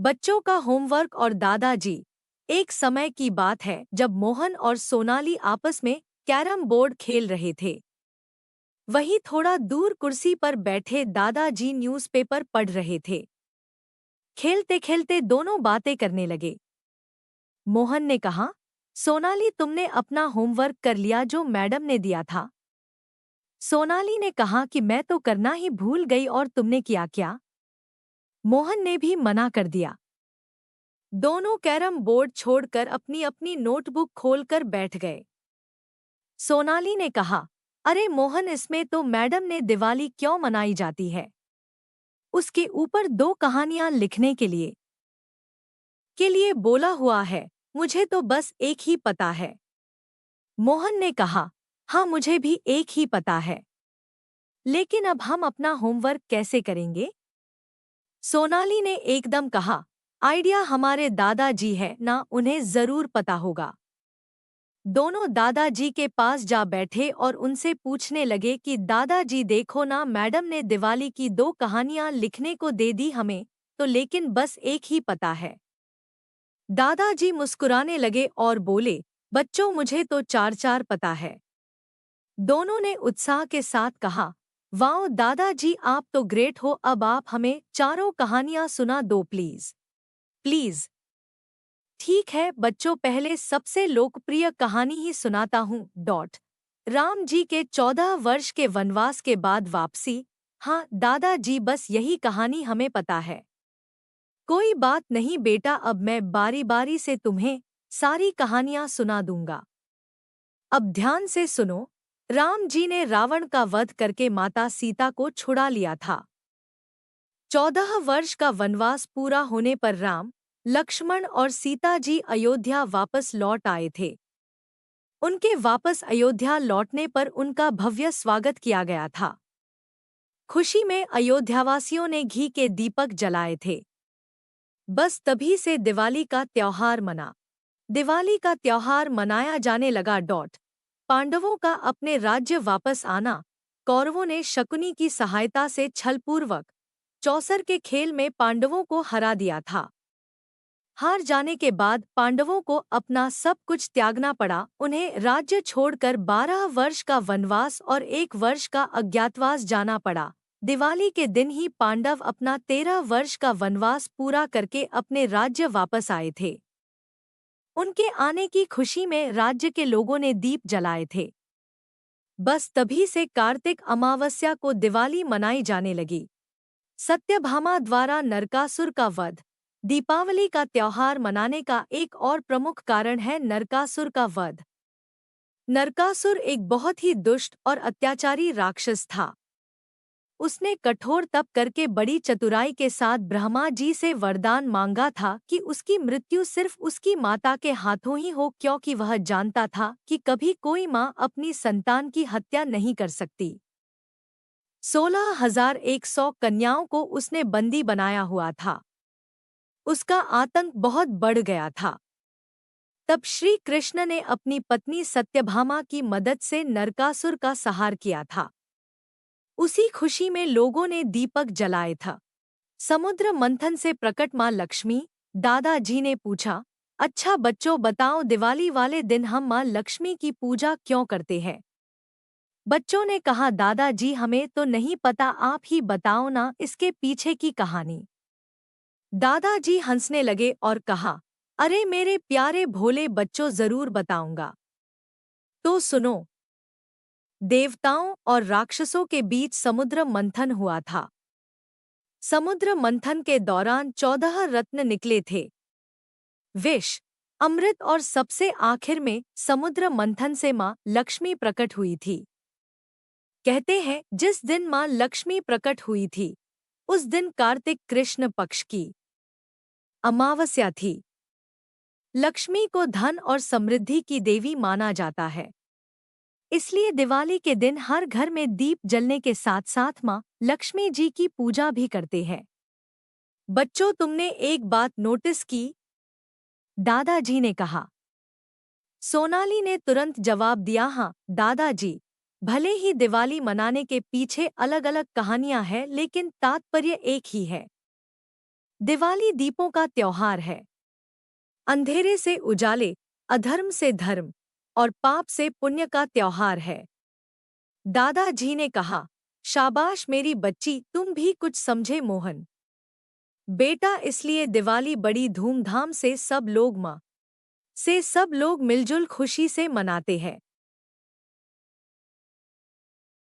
बच्चों का होमवर्क और दादाजी। एक समय की बात है जब मोहन और सोनाली आपस में कैरम बोर्ड खेल रहे थे। वहीं थोड़ा दूर कुर्सी पर बैठे दादाजी न्यूज़पेपर पढ़ रहे थे। खेलते खेलते दोनों बातें करने लगे। मोहन ने कहा, सोनाली तुमने अपना होमवर्क कर लिया जो मैडम ने दिया था? सोनाली ने कहा कि मैं तो करना ही भूल गई और तुमने किया क्या? मोहन ने भी मना कर दिया। दोनों कैरम बोर्ड छोड़कर अपनी अपनी नोटबुक खोलकर बैठ गए। सोनाली ने कहा, अरे मोहन, इसमें तो मैडम ने दिवाली क्यों मनाई जाती है उसके ऊपर दो कहानियां लिखने के लिए बोला हुआ है। मुझे तो बस एक ही पता है। मोहन ने कहा, हाँ मुझे भी एक ही पता है, लेकिन अब हम अपना होमवर्क कैसे करेंगे? सोनाली ने एकदम कहा, आइडिया हमारे दादाजी है ना, उन्हें जरूर पता होगा। दोनों दादाजी के पास जा बैठे और उनसे पूछने लगे कि दादाजी देखो ना, मैडम ने दिवाली की दो कहानियां लिखने को दे दी हमें तो, लेकिन बस एक ही पता है। दादाजी मुस्कुराने लगे और बोले, बच्चों मुझे तो चार चार पता है। दोनों ने उत्साह के साथ कहा, वाओ दादाजी आप तो ग्रेट हो, अब आप हमें चारों कहानियां सुना दो प्लीज। प्लीज। ठीक है बच्चों, पहले सबसे लोकप्रिय कहानी ही सुनाता हूँ। राम जी के 14 वर्ष के वनवास के बाद वापसी। हाँ दादाजी, बस यही कहानी हमें पता है। कोई बात नहीं बेटा, अब मैं बारी बारी से तुम्हें सारी कहानियां सुना दूंगा। अब ध्यान से सुनो। राम जी ने रावण का वध करके माता सीता को छुड़ा लिया था। 14 वर्ष का वनवास पूरा होने पर राम, लक्ष्मण और सीता जी अयोध्या वापस लौट आए थे। उनके वापस अयोध्या लौटने पर उनका भव्य स्वागत किया गया था। खुशी में अयोध्यावासियों ने घी के दीपक जलाए थे। बस तभी से दिवाली का त्योहार मना। दिवाली का त्योहार मनाया जाने लगा। पांडवों का अपने राज्य वापस आना। कौरवों ने शकुनी की सहायता से छलपूर्वक चौसर के खेल में पांडवों को हरा दिया था। हार जाने के बाद पांडवों को अपना सब कुछ त्यागना पड़ा। उन्हें राज्य छोड़कर 12 वर्ष का वनवास और 1 वर्ष का अज्ञातवास जाना पड़ा। दिवाली के दिन ही पांडव अपना 13 वर्ष का वनवास पूरा करके अपने राज्य वापस आए थे। उनके आने की खुशी में राज्य के लोगों ने दीप जलाए थे। बस तभी से कार्तिक अमावस्या को दिवाली मनाई जाने लगी। सत्यभामा द्वारा नरकासुर का वध। दीपावली का त्योहार मनाने का एक और प्रमुख कारण है नरकासुर का वध। नरकासुर एक बहुत ही दुष्ट और अत्याचारी राक्षस था। उसने कठोर तप करके बड़ी चतुराई के साथ ब्रह्मा जी से वरदान मांगा था कि उसकी मृत्यु सिर्फ उसकी माता के हाथों ही हो, क्योंकि वह जानता था कि कभी कोई माँ अपनी संतान की हत्या नहीं कर सकती। 16,100 कन्याओं को उसने बंदी बनाया हुआ था। उसका आतंक बहुत बढ़ गया था। तब श्री कृष्ण ने अपनी पत्नी सत्यभामा की मदद से नरकासुर का संहार किया था। उसी खुशी में लोगों ने दीपक जलाए था। समुद्र मंथन से प्रकट माँ लक्ष्मी। दादाजी ने पूछा, अच्छा बच्चों बताओ, दिवाली वाले दिन हम माँ लक्ष्मी की पूजा क्यों करते हैं? बच्चों ने कहा, दादाजी हमें तो नहीं पता, आप ही बताओ ना इसके पीछे की कहानी। दादाजी हंसने लगे और कहा, अरे मेरे प्यारे भोले बच्चों, जरूर बताऊंगा। तो सुनो। देवताओं और राक्षसों के बीच समुद्र मंथन हुआ था। समुद्र मंथन के दौरान 14 रत्न निकले थे। विष, अमृत और सबसे आखिर में समुद्र मंथन से माँ लक्ष्मी प्रकट हुई थी। कहते हैं जिस दिन माँ लक्ष्मी प्रकट हुई थी उस दिन कार्तिक कृष्ण पक्ष की अमावस्या थी। लक्ष्मी को धन और समृद्धि की देवी माना जाता है। इसलिए दिवाली के दिन हर घर में दीप जलने के साथ साथ माँ लक्ष्मी जी की पूजा भी करते हैं। बच्चों तुमने एक बात नोटिस की? दादाजी ने कहा। सोनाली ने तुरंत जवाब दिया, हाँ दादाजी, भले ही दिवाली मनाने के पीछे अलग अलग कहानियां हैं लेकिन तात्पर्य एक ही है। दिवाली दीपों का त्योहार है। अंधेरे से उजाले, अधर्म से धर्म और पाप से पुण्य का त्योहार है। दादाजी ने कहा, शाबाश मेरी बच्ची, तुम भी कुछ समझे मोहन। बेटा, इसलिए दिवाली बड़ी धूमधाम से सब लोग मिलजुल खुशी से मनाते हैं।